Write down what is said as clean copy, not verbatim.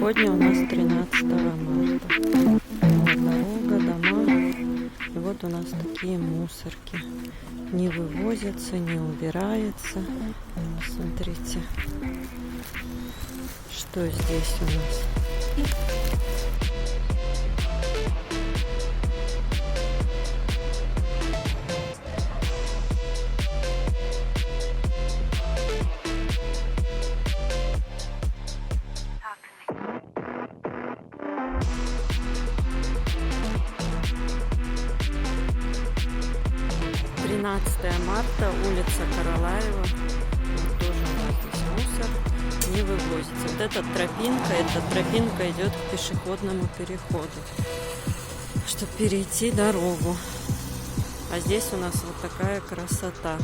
Сегодня у нас 13 марта. Вот дорога, дома. И вот у нас такие мусорки. Не вывозятся, не убирается. Смотрите, что здесь у нас. Марта, улица Каралаева. Вот тоже у нас здесь мусор не вывозится. Вот эта тропинка идет к пешеходному переходу, чтобы перейти дорогу. А здесь у нас вот такая красота.